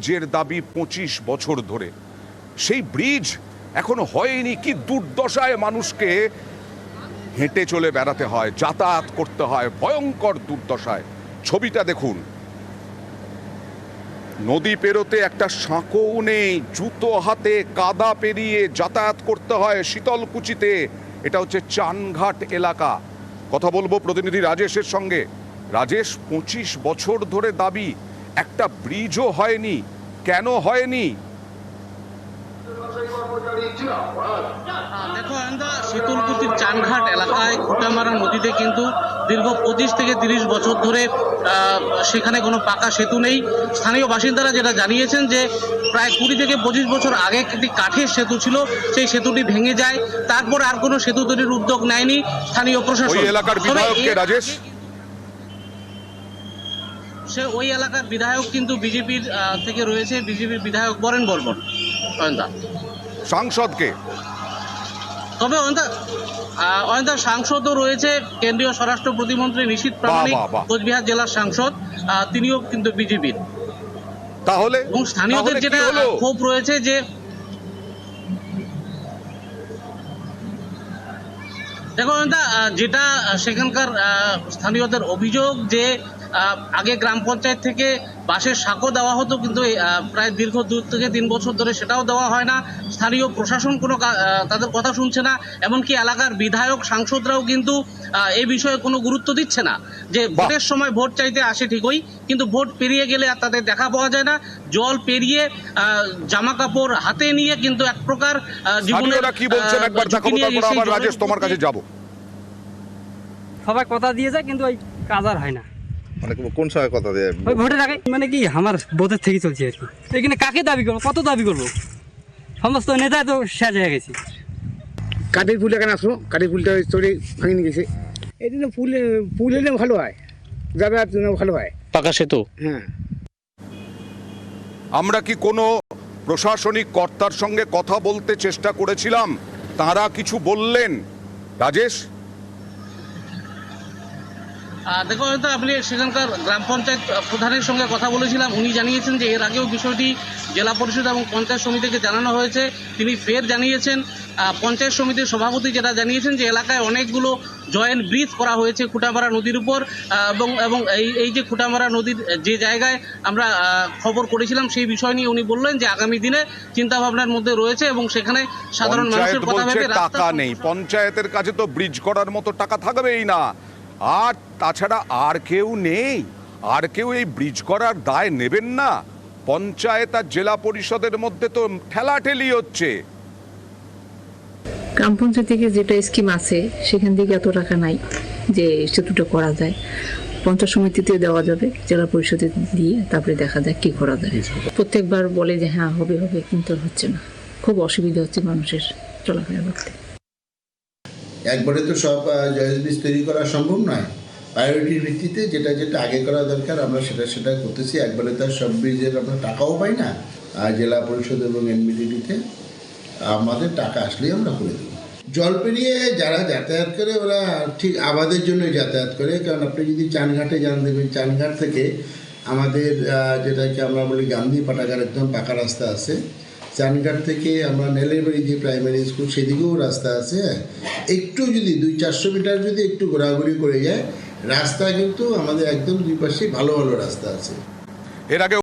ব্রিজের দাবি 25 বছর ধরে। সেই ব্রিজ এখনো হয়নি। কি দুর্দশায় মানুষকে হেঁটে চলে বেড়াতে হয়, যাতায়াত করতে হয়, ভয়ঙ্কর দুর্দশায়। ছবিটা দেখুন, নদী পেরোতে একটা সাঁকোও নেই, জুতো হাতে কাদা পেরিয়ে যাতায়াত করতে হয় শীতলকুচিতে। এটা হচ্ছে চানঘাট এলাকা। কথা বলবো প্রতিনিধি রাজেশের সঙ্গে। রাজেশ, 25 বছর ধরে দাবি, একটা ব্রিজও হয়নি। কেন হয়নি? দেখো আনন্দা, শীতলকুচির চানঘাট এলাকায় খুঁটামারা নদীতে কিন্তু দীর্ঘ 25 থেকে 30 বছর ধরে সেখানে কোনো পাকা সেতু নেই। স্থানীয় বাসিন্দারা যেটা জানিয়েছেন যে প্রায় 20 থেকে 25 বছর আগে একটি কাঠের সেতু ছিল, সেই সেতুটি ভেঙে যায়। তারপর আর কোনো সেতু তৈরির উদ্যোগ নেয়নি স্থানীয় প্রশাসন। ওই এলাকার বিধায়ক কে রাজেশ? ওই এলাকার বিধায়ক কিন্তু বিজেপির থেকে রয়েছে, বিজেপির বিধায়ক বরেন বর্মন। সাংসদকে? তবে অয়ন্দা সাংসদও রয়েছে, কেন্দ্রীয় স্বরাষ্ট্র প্রতিমন্ত্রী নিশীথ প্রামাণিক কোচবিহার জেলার সাংসদ, তিনিও কিন্তু বিজেপির। তাহলে এবং স্থানীয়দের যেটা ক্ষোভ রয়েছে যে দেখো অয়ন্দা, যেটা সেখানকার স্থানীয়দের অভিযোগ যে আগে গ্রাম পঞ্চায়েত থেকে বাঁশের সাঁকো দেওয়া হতো, কিন্তু প্রায় দীর্ঘ 2 থেকে 3 বছর ধরে সেটাও দেওয়া হয় না। স্থানীয় প্রশাসন কোনো তাদের কথা শুনছে না। এমনকি এলাকার বিধায়ক সাংসদরাও কিন্তু এই বিষয়ে কোনো গুরুত্ব দিচ্ছে না। যে ভোটের সময় ভোট চাইতে আসে ঠিকই, কিন্তু ভোট পেরিয়ে গেলে আর তাদের দেখা পাওয়া যায় না। জল পেরিয়ে জামা কাপড় হাতে নিয়ে কিন্তু এক প্রকার জীবনের কি বলছেন একবার দেখাবো, তারপর আবার রাজেশ তোমার কাছে যাব। সবাই কথা দিয়ে যায় কিন্তু ওই কাজ আর হয় না। মানে কোন সময় কথা দেয়? ওই ভোটের আগে। মানে কি আমার বোধের থেকে চলছে আর কি। এখানে কাকে দাবি করবো, কত দাবি করবো? সমস্ত নেতা তো শেষ হয়ে গেছে। কাঠের ফুল এখানে আসলো, কাঠের ফুলটা চড়ে ভাঙে নিয়ে গেছে। এই জন্য ফুল এলে ভালো হয়, যাতায়াত জন্য ভালো হয় পাকা সেতু। হ্যাঁ, আমরা কি কোনো প্রশাসনিক কর্তার সঙ্গে কথা বলতে চেষ্টা করেছিলাম? তারা কিছু বললেন? রাজেশ, দেখো হয়তো আপনি সেখানকার গ্রাম পঞ্চায়েত প্রধানের সঙ্গে কথা বলেছিলাম। উনি জানিয়েছেন যে এর আগেও বিষয়টি জেলা পরিষদ এবং পঞ্চায়েত সমিতিকে জানানো হয়েছে। তিনি ফের জানিয়েছেন, পঞ্চায়েত সমিতির সভাপতি যেটা জানিয়েছেন যে এলাকায় অনেকগুলো জয়েন্ট ব্রিজ করা হয়েছে খুঁটামারা নদীর উপর, এবং এই যে খুঁটামারা নদীর যে জায়গায় আমরা খবর করেছিলাম সেই বিষয় নিয়ে উনি বললেন যে আগামী দিনে চিন্তাভাবনার মধ্যে রয়েছে এবং সেখানে সাধারণ মানুষের কথা ভেবে টাকা নেই। পঞ্চায়েতের কাছে তো ব্রিজ করার মতো টাকা থাকবেই না। আর তাছাড়া আর কেউ নেই, আর কেউ এই ব্রিজ করার দায় নেবেন না। পঞ্চায়েত আর জেলা পরিষদের মধ্যে তো ঠেলাঠেলি হচ্ছে। গ্রাম পঞ্চায়েত থেকে যেটা স্কিম আছে সেখান থেকে এত টাকা নাই যে সেতুটা করা যায়। পঞ্চায়েত সমিতিতে দেওয়া যাবে, জেলা পরিষদে দিয়ে তারপরে দেখা যায় কি করা যায়। প্রত্যেকবার বলে যে হ্যাঁ হবে হবে, কিন্তু হচ্ছে না। খুব অসুবিধা হচ্ছে মানুষের চলাফেরা করতে। একবারে তো সব জয়েন্ট ব্রিজ তৈরি করা সম্ভব নয়। প্রায়োরিটির ভিত্তিতে যেটা যেটা আগে করা দরকার আমরা সেটা করতেছি। একবারে তার সব ব্রিজের আমরা টাকাও পাই না। আর জেলা পরিষদ এবং এনবিডিটিতে আমাদের টাকা আসলেই আমরা করে দেবো। জল পেরিয়ে যারা যাতায়াত করে ওরা ঠিক আবাদের জন্য যাতায়াত করে। কারণ আপনি যদি চানঘাটে যান, দেখবেন চানঘাট থেকে আমাদের যেটাকে আমরা বলি গান্ধী পাঠাগার একদম পাকা রাস্তা আছে। চানঘাট থেকে আমরা নেলেরবাড়ি যে প্রাইমারি স্কুল সেদিকেও রাস্তা আছে। একটু যদি 200-400 মিটার যদি একটু ঘোরাঘুরি করে যায় রাস্তা, কিন্তু আমাদের একদম দুই পাশে ভালো ভালো রাস্তা আছে। এর আগে